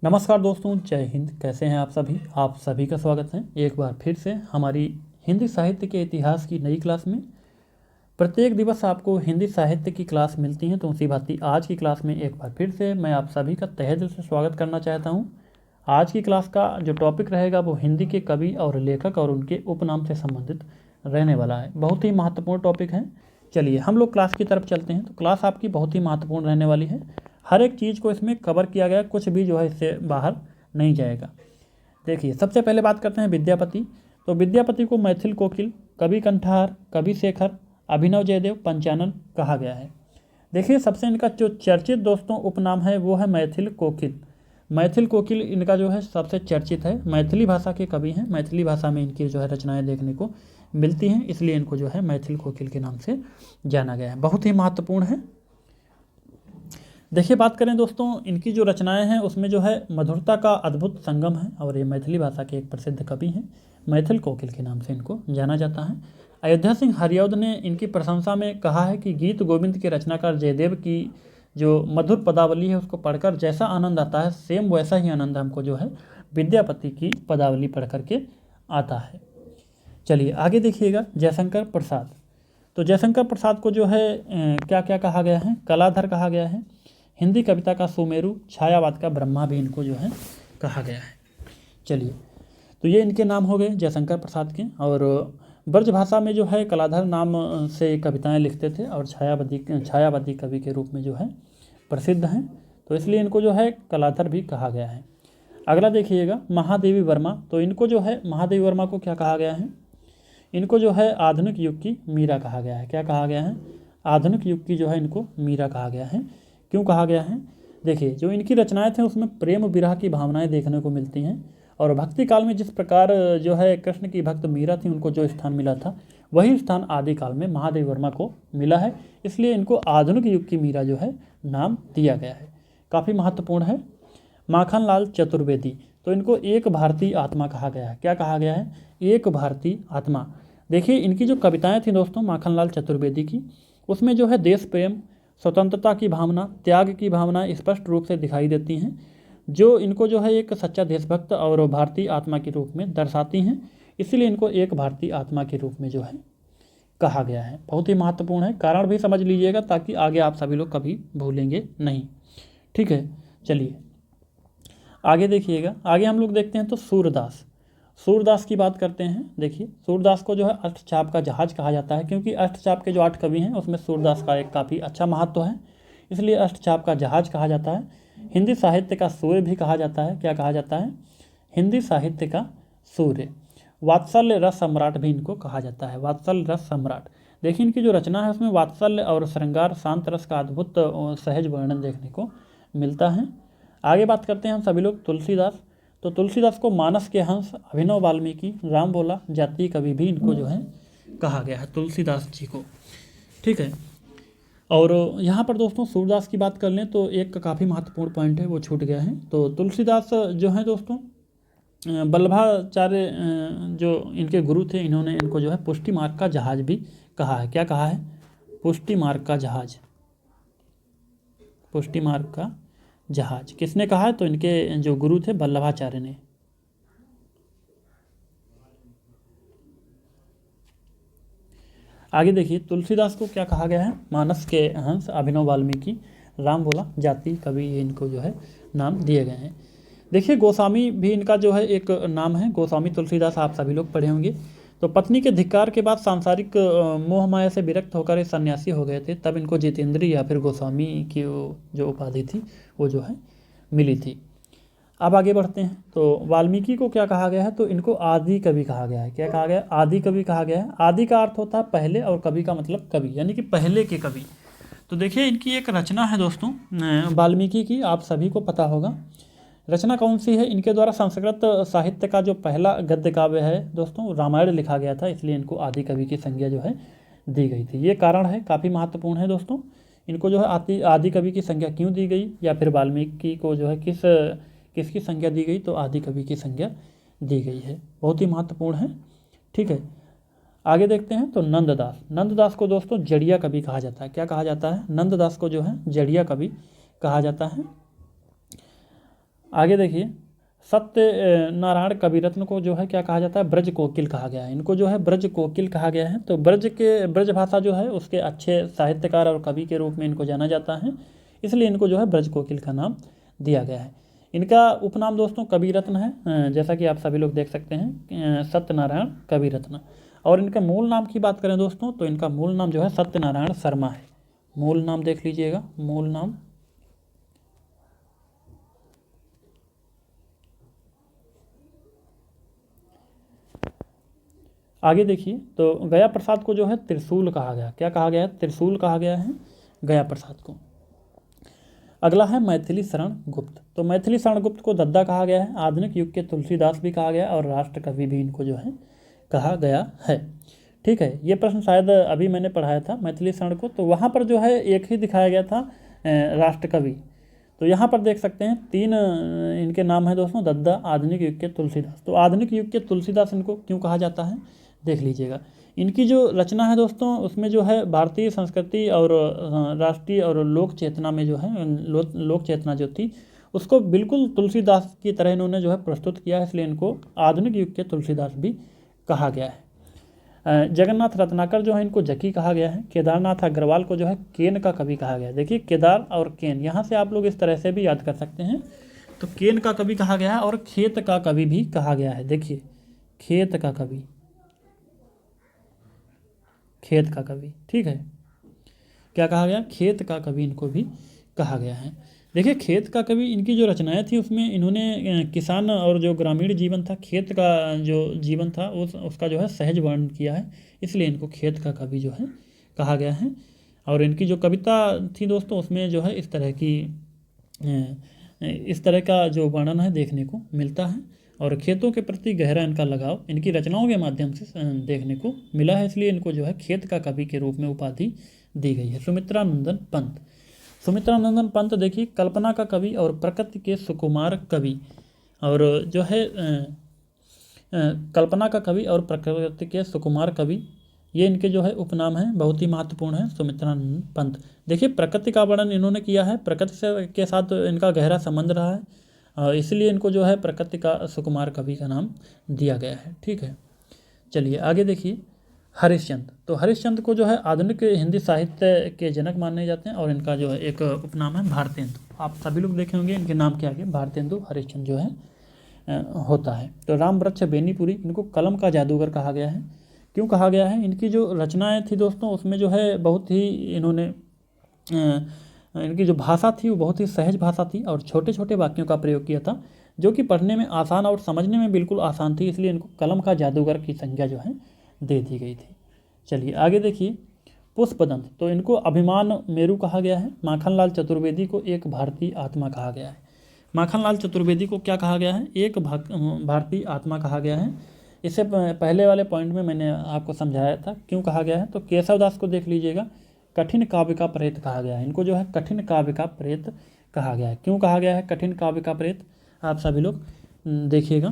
नमस्कार दोस्तों, जय हिंद। कैसे हैं आप सभी का स्वागत है एक बार फिर से हमारी हिंदी साहित्य के इतिहास की नई क्लास में। प्रत्येक दिवस आपको हिंदी साहित्य की क्लास मिलती है, तो उसी भांति आज की क्लास में एक बार फिर से मैं आप सभी का तहे दिल से स्वागत करना चाहता हूं। आज की क्लास का जो टॉपिक रहेगा वो हिंदी के कवि और लेखक और उनके उपनाम से संबंधित रहने वाला है। बहुत ही महत्वपूर्ण टॉपिक है। चलिए हम लोग क्लास की तरफ चलते हैं। तो क्लास आपकी बहुत ही महत्वपूर्ण रहने वाली है। हर एक चीज़ को इसमें कवर किया गया, कुछ भी जो है इससे बाहर नहीं जाएगा। देखिए, सबसे पहले बात करते हैं विद्यापति। तो विद्यापति को मैथिल कोकिल, कवि कंठार, कवि शेखर, अभिनव जयदेव, पंचानन कहा गया है। देखिए, सबसे इनका जो चर्चित दोस्तों उपनाम है वो है मैथिल कोकिल। मैथिल कोकिल इनका जो है सबसे चर्चित है। मैथिली भाषा के कवि हैं। मैथिली भाषा में इनकी जो है रचनाएं देखने को मिलती हैं, इसलिए इनको जो है मैथिल कोकिल के नाम से जाना गया है। बहुत ही महत्वपूर्ण है। देखिए, बात करें दोस्तों, इनकी जो रचनाएं हैं उसमें जो है मधुरता का अद्भुत संगम है और ये मैथिली भाषा के एक प्रसिद्ध कवि हैं। मैथिल कोकिल के नाम से इनको जाना जाता है। अयोध्या सिंह हरिऔध ने इनकी प्रशंसा में कहा है कि गीत गोविंद के रचनाकार जयदेव की जो मधुर पदावली है उसको पढ़कर जैसा आनंद आता है, सेम वैसा ही आनंद हमको जो है विद्यापति की पदावली पढ़ करके आता है। चलिए आगे देखिएगा, जयशंकर प्रसाद। तो जयशंकर प्रसाद को जो है क्या क्या कहा गया है? कलाधर कहा गया है। हिंदी कविता का सुमेरु, छायावाद का ब्रह्मा भी इनको जो है कहा गया है। चलिए, तो ये इनके नाम हो गए जयशंकर प्रसाद के। और ब्रज भाषा में जो है कलाधर नाम से कविताएं लिखते थे और छायावादी कवि के रूप में जो है प्रसिद्ध हैं, तो इसलिए इनको जो है कलाधर भी कहा गया है। अगला देखिएगा, महादेवी वर्मा। तो इनको जो है महादेवी वर्मा को क्या कहा गया है? इनको जो है आधुनिक युग की मीरा कहा गया है। क्या कहा गया है? आधुनिक युग की जो है इनको मीरा कहा गया है। क्यों कहा गया है? देखिए, जो इनकी रचनाएं थे उसमें प्रेम विरह की भावनाएं देखने को मिलती हैं और भक्ति काल में जिस प्रकार जो है कृष्ण की भक्त मीरा थी उनको जो स्थान मिला था वही स्थान आदि काल में महादेवी वर्मा को मिला है, इसलिए इनको आधुनिक युग की मीरा जो है नाम दिया गया है। काफ़ी महत्वपूर्ण है। माखनलाल चतुर्वेदी। तो इनको एक भारतीय आत्मा कहा गया है। क्या कहा गया है? एक भारतीय आत्मा। देखिए, इनकी जो कविताएं थी दोस्तों माखनलाल चतुर्वेदी की, उसमें जो है देश प्रेम, स्वतंत्रता की भावना, त्याग की भावना स्पष्ट रूप से दिखाई देती हैं, जो इनको जो है एक सच्चा देशभक्त और भारतीय आत्मा के रूप में दर्शाती हैं। इसीलिए इनको एक भारतीय आत्मा के रूप में जो है कहा गया है। बहुत ही महत्वपूर्ण है। कारण भी समझ लीजिएगा ताकि आगे आप सभी लोग कभी भूलेंगे नहीं। ठीक है, चलिए आगे देखिएगा। आगे हम लोग देखते हैं तो सूरदास। सूरदास की बात करते हैं। देखिए, सूरदास को जो है अष्टचाप का जहाज कहा जाता है, क्योंकि अष्टचाप के जो 8 कवि हैं उसमें सूरदास का एक काफ़ी अच्छा महत्व है, इसलिए अष्टचाप का जहाज कहा जाता है। हिंदी साहित्य का सूर्य भी कहा जाता है। क्या कहा जाता है? हिंदी साहित्य का सूर्य। वात्सल्य रस सम्राट भी इनको कहा जाता है। वात्सल्य रस सम्राट। देखिए, इनकी जो रचना है उसमें वात्सल्य और श्रृंगार, शांत रस का अद्भुत सहज वर्णन देखने को मिलता है। आगे बात करते हैं हम सभी लोग तुलसीदास। तो तुलसीदास को मानस के हंस, अभिनव वाल्मीकि, राम बोला, जातीय कवि भी इनको जो है कहा गया है, तुलसीदास जी को। ठीक है, और यहाँ पर दोस्तों सूरदास की बात कर लें तो एक काफ़ी महत्वपूर्ण पॉइंट है, वो छूट गया है। तो तुलसीदास जो है दोस्तों वल्लभाचार्य जो इनके गुरु थे, इन्होंने इनको जो है पुष्टि मार्ग का जहाज भी कहा है। क्या कहा है? पुष्टि मार्ग का जहाज। पुष्टि मार्ग का जहाज किसने कहा है? तो इनके जो गुरु थे वल्लभाचार्य ने। आगे देखिए, तुलसीदास को क्या कहा गया है? मानस के हंस, अभिनव वाल्मीकि, राम बोला, जाति कवि, इनको जो है नाम दिए गए हैं। देखिए, गोस्वामी भी इनका जो है एक नाम है। गोस्वामी तुलसीदास आप सभी लोग पढ़े होंगे। तो पत्नी के धिक्कार के बाद सांसारिक मोह माया से विरक्त होकर ये सन्यासी हो गए थे, तब इनको जितेंद्री या फिर गोस्वामी की जो उपाधि थी वो जो है मिली थी। अब आगे बढ़ते हैं। तो वाल्मीकि को क्या कहा गया है? तो इनको आदि कवि कहा गया है। क्या कहा गया है? आदि कवि कहा गया है। आदि का अर्थ होता है पहले और कवि का मतलब कवि, यानी कि पहले के कवि। तो देखिए, इनकी एक रचना है दोस्तों वाल्मीकि की, आप सभी को पता होगा। रचना कौन सी है? इनके द्वारा संस्कृत साहित्य का जो पहला गद्य काव्य है दोस्तों, रामायण लिखा गया था, इसलिए इनको आदि कवि की संज्ञा जो है दी गई थी। ये कारण है, काफ़ी महत्वपूर्ण है दोस्तों। इनको जो है आदि कवि की संज्ञा क्यों दी गई, या फिर वाल्मीकि को जो है किसकी संज्ञा दी गई? तो आदि कवि की संज्ञा दी गई है। बहुत ही महत्वपूर्ण है। ठीक है, आगे देखते हैं। तो नंददास। नंददास को दोस्तों जड़िया कवि कहा जाता है। क्या कहा जाता है? नंददास को जो है जड़िया कवि कहा जाता है। आगे देखिए, सत्य नारायण कविरत्न को जो है क्या कहा जाता है, ब्रज कोकिल कहा गया है। इनको जो है ब्रज कोकिल कहा गया है। तो ब्रज भाषा जो है उसके अच्छे साहित्यकार और कवि के रूप में इनको जाना जाता है, इसलिए इनको जो है ब्रज कोकिल का नाम दिया गया है। इनका उपनाम दोस्तों कविरत्न है, जैसा कि आप सभी लोग देख सकते हैं, सत्यनारायण कविरत्न। और इनके मूल नाम की बात करें दोस्तों, तो इनका मूल नाम जो है सत्यनारायण शर्मा है। मूल नाम देख लीजिएगा, मूल नाम। आगे देखिए, तो गया प्रसाद को जो है त्रिशूल कहा गया। क्या कहा गया है, त्रिशूल कहा गया है गया प्रसाद को। अगला है मैथिली शरण गुप्त। तो मैथिली शरण गुप्त को दद्दा कहा गया है, आधुनिक युग के तुलसीदास भी कहा गया और राष्ट्र कवि भी इनको जो है कहा गया है। ठीक है, ये प्रश्न शायद अभी मैंने पढ़ाया था मैथिली शरण को, तो वहाँ पर जो है एक ही दिखाया गया था राष्ट्र कवि। तो यहाँ पर देख सकते हैं 3 इनके नाम हैं दोस्तों, दद्दा, आधुनिक युग के तुलसीदास। तो आधुनिक युग के तुलसीदास इनको क्यों कहा जाता है, देख लीजिएगा। इनकी जो रचना है दोस्तों, उसमें जो है भारतीय संस्कृति और राष्ट्रीय और लोक चेतना में जो है लोक चेतना जो थी उसको बिल्कुल तुलसीदास की तरह इन्होंने जो है प्रस्तुत किया है, इसलिए इनको आधुनिक युग के तुलसीदास भी कहा गया है। जगन्नाथ रत्नाकर जो है इनको जकी कहा गया है। केदारनाथ अग्रवाल को जो है केन का कवि कहा गया है। देखिए, केदार और केन, यहाँ से आप लोग इस तरह से भी याद कर सकते हैं। तो केन का कवि कहा गया है और खेत का कवि भी कहा गया है। देखिए, खेत का कवि, खेत का कवि, ठीक है, क्या कहा गया, खेत का कवि इनको भी कहा गया है। देखिए, खेत का कवि, इनकी जो रचनाएं थी उसमें इन्होंने किसान और जो ग्रामीण जीवन था, खेत का जो जीवन था उसका जो है सहज वर्णन किया है, इसलिए इनको खेत का कवि जो है कहा गया है। और इनकी जो कविता थी दोस्तों, उसमें जो है इस तरह का जो वर्णन है देखने को मिलता है और खेतों के प्रति गहरा इनका लगाव इनकी रचनाओं के माध्यम से देखने को मिला है, इसलिए इनको जो है खेत का कवि के रूप में उपाधि दी गई है। सुमित्रा नंदन पंत। सुमित्रा नंदन पंत देखिए, कल्पना का कवि और प्रकृति के सुकुमार कवि, और जो है कल्पना का कवि और प्रकृति के सुकुमार कवि, ये इनके जो है उपनाम हैं, बहुत ही महत्वपूर्ण है सुमित्रा नंदन पंत। देखिए, प्रकृति का वर्णन इन्होंने किया है, प्रकृति के साथ इनका गहरा संबंध रहा है, इसलिए इनको जो है प्रकृति का सुकुमार कवि का नाम दिया गया है। ठीक है, चलिए आगे देखिए, हरिश्चंद्र। तो हरिश्चंद्र को जो है आधुनिक हिंदी साहित्य के जनक माने जाते हैं और इनका जो है एक उपनाम है भारतेंदु। आप सभी लोग देखे होंगे इनके नाम के आगे भारतेंदु हरिश्चंद्र जो है होता है। तो राम वृक्ष बेनीपुरी, इनको कलम का जादूगर कहा गया है। क्यों कहा गया है, इनकी जो रचनाएं थी दोस्तों उसमें जो है बहुत ही इन्होंने इनकी जो भाषा थी वो बहुत ही सहज भाषा थी और छोटे छोटे वाक्यों का प्रयोग किया था, जो कि पढ़ने में आसान और समझने में बिल्कुल आसान थी, इसलिए इनको कलम का जादूगर की संज्ञा जो है दे दी गई थी। चलिए आगे देखिए, पुष्पदंत। तो इनको अभिमान मेरु कहा गया है। माखनलाल चतुर्वेदी को एक भारतीय आत्मा कहा गया है। माखनलाल चतुर्वेदी को क्या कहा गया है, एक भारतीय आत्मा कहा गया है। इससे पहले वाले पॉइंट में मैंने आपको समझाया था क्यों कहा गया है। तो केशवदास को देख लीजिएगा, कठिन काव्य का प्रेत कहा गया है। इनको जो है कठिन काव्य का प्रेत कहा गया है। क्यों कहा गया है कठिन काव्य का प्रेत, आप सभी लोग देखिएगा।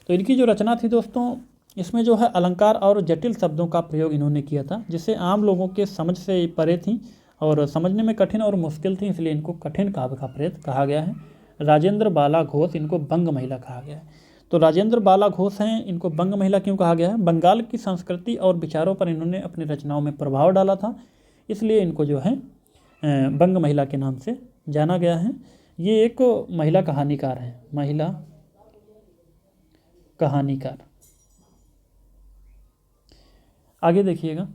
तो इनकी जो रचना थी दोस्तों, इसमें जो है अलंकार और जटिल शब्दों का प्रयोग इन्होंने किया था, जिससे आम लोगों के समझ से परे थी और समझने में कठिन और मुश्किल थी, इसलिए इनको कठिन काव्य का प्रेत कहा गया है। राजेंद्र बाला घोष, इनको बंग महिला कहा गया है। तो राजेंद्र बाला घोष हैं, इनको बंग महिला क्यों कहा गया है, बंगाल की संस्कृति और विचारों पर इन्होंने अपनी रचनाओं में प्रभाव डाला था, इसलिए इनको जो है बंग महिला के नाम से जाना गया है। ये एक महिला कहानीकार है, महिला कहानीकार। आगे देखिएगा,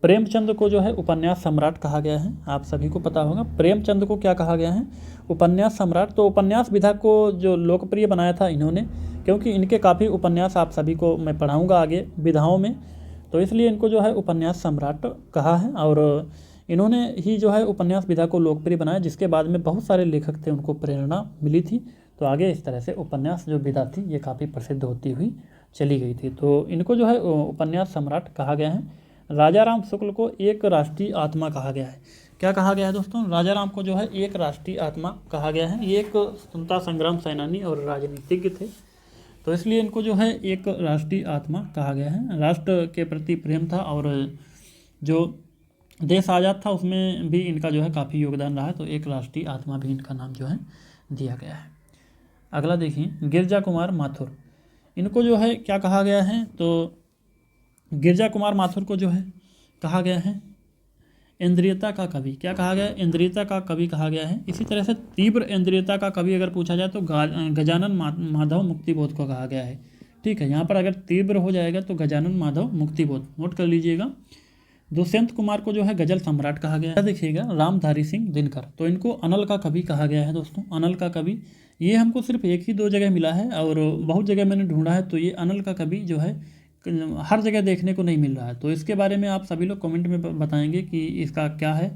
प्रेमचंद को जो है उपन्यास सम्राट कहा गया है। आप सभी को पता होगा प्रेमचंद को क्या कहा गया है, उपन्यास सम्राट। तो उपन्यास विधा को जो लोकप्रिय बनाया था इन्होंने, क्योंकि इनके काफ़ी उपन्यास आप सभी को मैं पढ़ाऊंगा आगे विधाओं में, तो इसलिए इनको जो है उपन्यास सम्राट कहा है। और इन्होंने ही जो है उपन्यास विधा को लोकप्रिय बनाया, जिसके बाद में बहुत सारे लेखक थे, उनको प्रेरणा मिली थी। तो आगे इस तरह से उपन्यास जो विधा थी ये काफ़ी प्रसिद्ध होती हुई चली गई थी। तो इनको जो है उपन्यास सम्राट कहा गया है। राजा राम शुक्ल को एक राष्ट्रीय आत्मा कहा गया है। क्या कहा गया है दोस्तों, राजा राम को जो है एक राष्ट्रीय आत्मा कहा गया है। ये एक स्वतंत्रता संग्राम सेनानी और राजनीतिज्ञ थे, तो इसलिए इनको जो है एक राष्ट्रीय आत्मा कहा गया है। राष्ट्र के प्रति प्रेम था और जो देश आज़ाद था उसमें भी इनका जो है काफ़ी योगदान रहा है, तो एक राष्ट्रीय आत्मा भी इनका नाम जो है दिया गया है। अगला देखिए गिरजा कुमार माथुर, इनको जो है क्या कहा गया है, तो गिरजा कुमार माथुर को जो है कहा गया है इंद्रियता का कवि। क्या कहा गया है? इंद्रियता का कवि कहा गया है। इसी तरह से तीव्र इंद्रियता का कवि अगर पूछा जाए तो गजानन माधव मुक्तिबोध को कहा गया है। ठीक है, यहाँ पर अगर तीव्र हो जाएगा तो गजानन माधव मुक्तिबोध नोट कर लीजिएगा। दुष्यंत कुमार को जो है गजल सम्राट कहा गया है। देखिएगा रामधारी सिंह दिनकर, तो इनको अनल का कवि कहा गया है दोस्तों, अनल का कवि। ये हमको सिर्फ एक ही दो जगह मिला है और बहुत जगह मैंने ढूंढा है, तो ये अनल का कवि जो है हर जगह देखने को नहीं मिल रहा है। तो इसके बारे में आप सभी लोग कमेंट में बताएंगे कि इसका क्या है,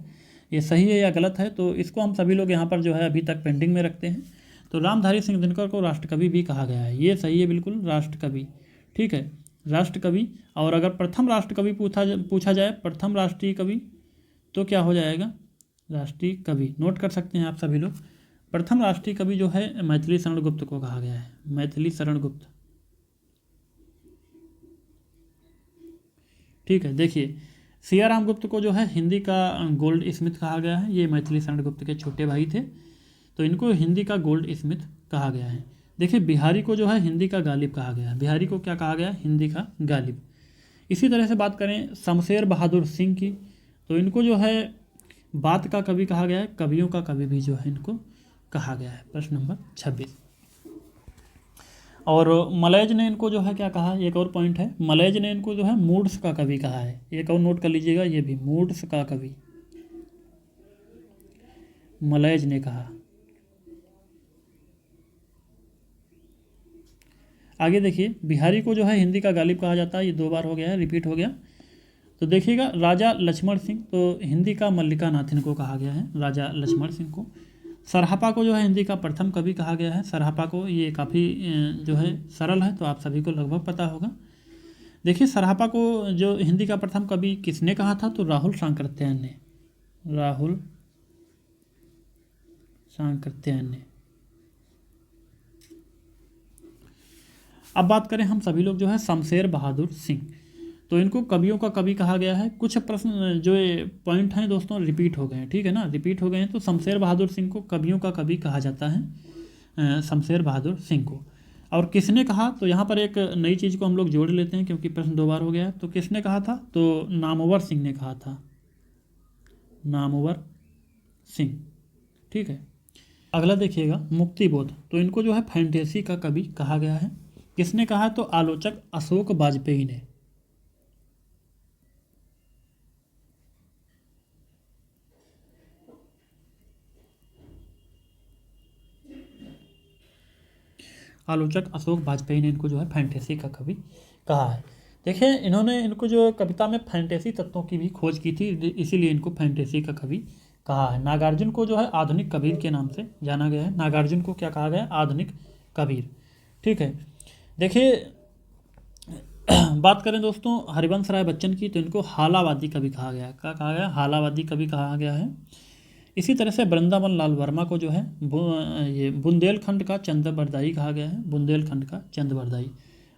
ये सही है या गलत है। तो इसको हम सभी लोग यहाँ पर जो है अभी तक पेंडिंग में रखते हैं। तो रामधारी सिंह दिनकर को राष्ट्रकवि भी कहा गया है, ये सही है बिल्कुल, राष्ट्रकवि। ठीक है, राष्ट्रकवि। और अगर प्रथम राष्ट्रकवि पूछा जाए, प्रथम राष्ट्रीय कवि, तो क्या हो जाएगा? राष्ट्रीय कवि। नोट कर सकते हैं आप सभी लोग। प्रथम राष्ट्रीय कवि जो है मैथिली शरण गुप्त को कहा गया है, मैथिली शरण गुप्त। ठीक है, देखिए सियाराम गुप्त को जो है हिंदी का गोल्ड स्मिथ कहा गया है, ये मैथिली शरण गुप्त के छोटे भाई थे, तो इनको हिंदी का गोल्ड स्मिथ कहा गया है। देखिए बिहारी को जो है हिंदी का गालिब कहा गया है, बिहारी को क्या कहा गया है? हिंदी का गालिब। इसी तरह से बात करें शमशेर बहादुर सिंह की, तो इनको जो है बात का कवि कहा गया है, कवियों का कवि भी जो है इनको कहा गया है। प्रश्न नंबर 26। और मलयज ने इनको जो है क्या कहा, एक और पॉइंट है, मलयज ने इनको जो है मूड्स का कवि कहा है, एक और नोट कर लीजिएगा, ये भी मूड्स का कवि मलयज ने कहा। आगे देखिए बिहारी को जो है हिंदी का गालिब कहा जाता है, ये दो बार हो गया है, रिपीट हो गया। तो देखिएगा राजा लक्ष्मण सिंह, तो हिंदी का मल्लिका नाथ इनको कहा गया है, राजा लक्ष्मण सिंह को। सरहपा को जो है हिंदी का प्रथम कवि कहा गया है, सरहपा को, ये काफ़ी जो है सरल है, तो आप सभी को लगभग पता होगा। देखिए सरहपा को जो हिंदी का प्रथम कवि किसने कहा था, तो राहुल सांकृत्यायन ने, राहुल सांकृत्यायन ने। अब बात करें हम सभी लोग जो है शमशेर बहादुर सिंह, तो इनको कवियों का कवि कहा गया है। कुछ प्रश्न जो पॉइंट हैं दोस्तों रिपीट हो गए हैं, ठीक है ना, रिपीट हो गए हैं। तो शमशेर बहादुर सिंह को कवियों का कवि कहा जाता है, शमशेर बहादुर सिंह को। और किसने कहा, तो यहाँ पर एक नई चीज़ को हम लोग जोड़ लेते हैं क्योंकि प्रश्न दो बार हो गया है। तो किसने कहा था, तो नामवर सिंह ने कहा था, नामवर सिंह। ठीक है, अगला देखिएगा मुक्तिबोध, तो इनको जो है फैंटेसी का कवि कहा गया है। किसने कहा, तो आलोचक अशोक वाजपेयी ने। आलोचक अशोक वाजपेयी ने इनको जो है फैंटेसी का कवि कहा है। देखिए इन्होंने इनको जो कविता में फैंटेसी तत्वों की भी खोज की थी, इसीलिए इनको फैंटेसी का कवि कहा है। नागार्जुन को जो है आधुनिक कबीर के नाम से जाना गया है, नागार्जुन को क्या कहा गया है, आधुनिक कबीर। ठीक है, देखिए बात करें दोस्तों हरिवंश राय बच्चन की, तो इनको हालावादी कवि कहा गया है। क्या कहा गया? हालावादी कवि कहा गया है। इसी तरह से वृंदावन लाल वर्मा को जो है ये बुंदेलखंड का चंद्रबरदाई कहा गया है, बुंदेलखंड का चंद्रबरदाई।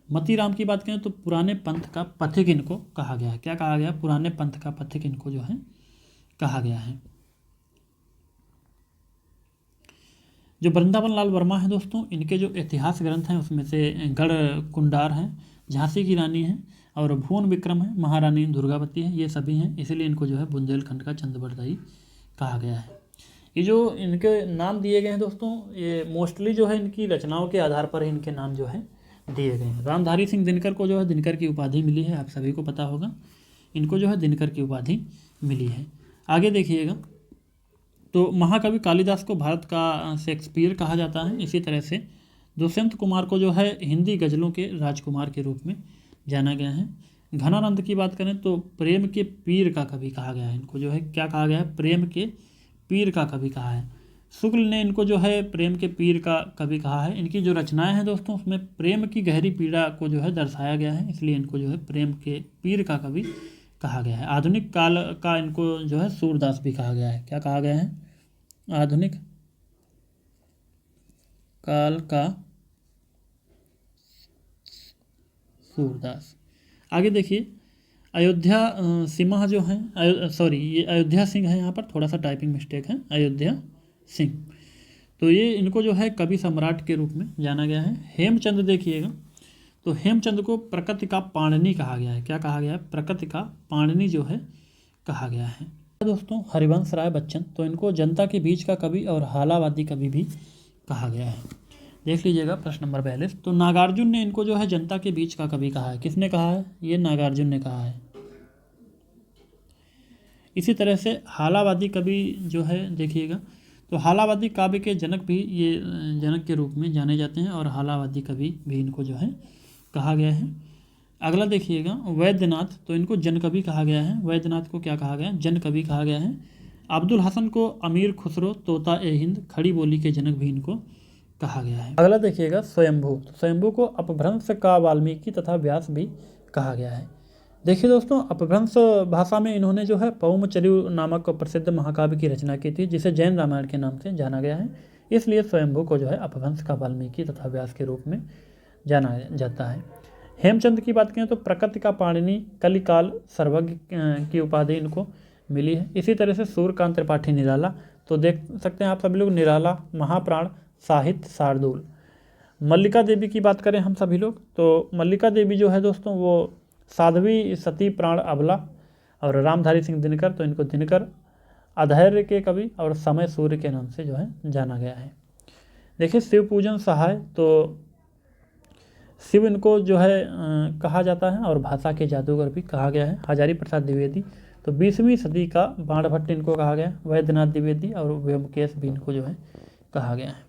मतीराम की बात करें तो पुराने पंथ का पथिक इनको कहा गया है। क्या कहा गया? पुराने पंथ का पथिक इनको जो है कहा गया है। जो वृंदावन लाल वर्मा है दोस्तों, इनके जो इतिहास ग्रंथ हैं उसमें से गढ़ कुंडार हैं, झांसी की रानी है, और भुवन विक्रम है, महारानी दुर्गावती है, ये सभी हैं, इसीलिए इनको जो है बुंदेलखंड का चंद्रबरदाई कहा गया है। ये जो इनके नाम दिए गए हैं दोस्तों, ये मोस्टली जो है इनकी रचनाओं के आधार पर इनके नाम जो है दिए गए हैं। रामधारी सिंह दिनकर को जो है दिनकर की उपाधि मिली है, आप सभी को पता होगा, इनको जो है दिनकर की उपाधि मिली है। आगे देखिएगा, तो महाकवि कालिदास को भारत का शेक्सपियर कहा जाता है। इसी तरह से दुष्यंत कुमार को जो है हिंदी गज़लों के राजकुमार के रूप में जाना गया है। घनानंद की बात करें तो प्रेम के पीर का कवि कहा गया है, इनको जो है क्या कहा गया है? प्रेम के पीर का कवि कहा है। शुक्ल ने इनको जो है प्रेम के पीर का कवि कहा है। इनकी जो रचनाएं हैं दोस्तों उसमें प्रेम की गहरी पीड़ा को जो है दर्शाया गया है, इसलिए इनको जो है प्रेम के पीर का कवि कहा गया है। आधुनिक काल का इनको जो है सूरदास भी कहा गया है। क्या कहा गया है? आधुनिक काल का सूरदास। आगे देखिए, अयोध्या सिंह जो हैं, सॉरी ये अयोध्या सिंह है, यहाँ पर थोड़ा सा टाइपिंग मिस्टेक है, अयोध्या सिंह। तो ये इनको जो है कवि सम्राट के रूप में जाना गया है। हेमचंद देखिएगा, तो हेमचंद को प्रकृति का पाणिनि कहा गया है। क्या कहा गया है? प्रकृति का पाणिनि जो है कहा गया है। दोस्तों हरिवंश राय बच्चन, तो इनको जनता के बीच का कवि और हालावादी कवि भी कहा गया है। देख लीजिएगा प्रश्न नंबर 42। तो नागार्जुन ने इनको जो है जनता के बीच का कवि कहा है। किसने कहा है? ये नागार्जुन ने कहा है। इसी तरह से हालावादी कवि जो है देखिएगा, तो हालावादी काव्य के जनक भी ये जनक के रूप में जाने जाते हैं और हालावादी कवि भी इनको जो है कहा गया है। अगला देखिएगा वैद्यनाथ, तो इनको जन कवि कहा गया है। वैद्यनाथ को क्या कहा गया है? जन कवि कहा गया है। अब्दुल हसन को अमीर खुसरो, तोता ए हिंद, खड़ी बोली के जनक भी इनको कहा गया है। अगला देखिएगा स्वयंभू, तो स्वयंभू को अपभ्रंश का वाल्मीकि तथा व्यास भी कहा गया है। देखिए दोस्तों अपभ्रंश भाषा में इन्होंने जो है पौमचर्यु नामक प्रसिद्ध महाकाव्य की रचना की थी, जिसे जैन रामायण के नाम से जाना गया है। इसलिए स्वयंभू को जो है अपभ्रंश का वाल्मीकि तथा व्यास के रूप में जाना जाता है। हेमचंद की बात करें तो प्रकृति का पाणिनि, कलिकाल सर्वज्ञ की उपाधि इनको मिली है। इसी तरह से सूर्यकांत त्रिपाठी निराला, तो देख सकते हैं आप सभी लोग, निराला, महाप्राण, साहित्य, शार्दूल। मल्लिका देवी की बात करें हम सभी लोग, तो मल्लिका देवी जो है दोस्तों वो साध्वी सती प्राण अबला, और रामधारी सिंह दिनकर, तो इनको दिनकर, अधैर्य के कवि और समय सूर्य के नाम से जो है जाना गया है। देखिए शिव पूजन सहाय, तो शिव इनको जो है कहा जाता है और भाषा के जादूगर भी कहा गया है। हजारी प्रसाद द्विवेदी, तो 20वीं सदी का बाणभट्ट इनको कहा गया। वैद्यनाथ द्विवेदी और व्योमकेश भी इनको जो है कहा गया है।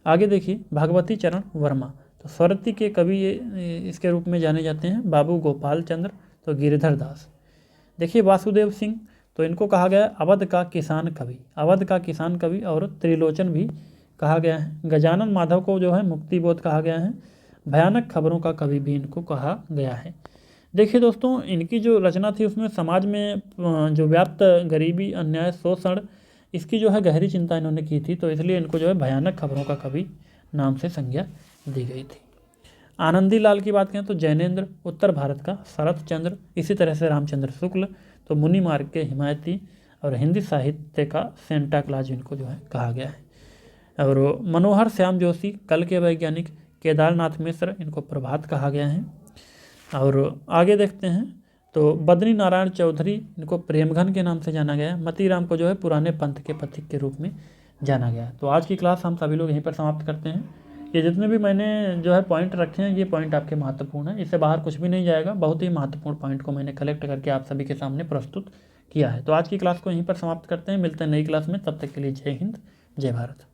आगे देखिए भगवती चरण वर्मा, तो स्वरती के कवि ये इसके रूप में जाने जाते हैं। बाबू गोपाल चंद्र, तो गिरिधर दास। देखिए वासुदेव सिंह, तो इनको कहा गया है अवध का किसान कवि, अवध का किसान कवि और त्रिलोचन भी कहा गया है। गजानन माधव को जो है मुक्तिबोध कहा गया है। भयानक खबरों का कवि भी इनको कहा गया है। देखिए दोस्तों इनकी जो रचना थी उसमें समाज में जो व्याप्त गरीबी, अन्याय, शोषण, इसकी जो है गहरी चिंता इन्होंने की थी, तो इसलिए इनको जो है भयानक खबरों का कवि नाम से संज्ञा दी गई थी। आनंदी लाल की बात करें तो जैनेन्द्र, उत्तर भारत का शरत चंद्र, इसी तरह से रामचंद्र शुक्ल, तो मुनि मार्ग के हिमायती, और हिंदी साहित्य का सेंटा क्लाज इनको जो है कहा गया है। और मनोहर श्याम जोशी, कल के वैज्ञानिक, केदारनाथ मिश्र, इनको प्रभात कहा गया है। और आगे देखते हैं तो बद्री नारायण चौधरी, इनको प्रेमघन के नाम से जाना गया है। मतीराम को जो है पुराने पंथ के पथिक के रूप में जाना गया है। तो आज की क्लास हम सभी लोग यहीं पर समाप्त करते हैं। ये जितने भी मैंने जो है पॉइंट रखे हैं, ये पॉइंट आपके महत्वपूर्ण है, इससे बाहर कुछ भी नहीं जाएगा। बहुत ही महत्वपूर्ण पॉइंट को मैंने कलेक्ट करके आप सभी के सामने प्रस्तुत किया है। तो आज की क्लास को यहीं पर समाप्त करते हैं, मिलते हैं नई क्लास में, तब तक के लिए जय हिंद, जय भारत।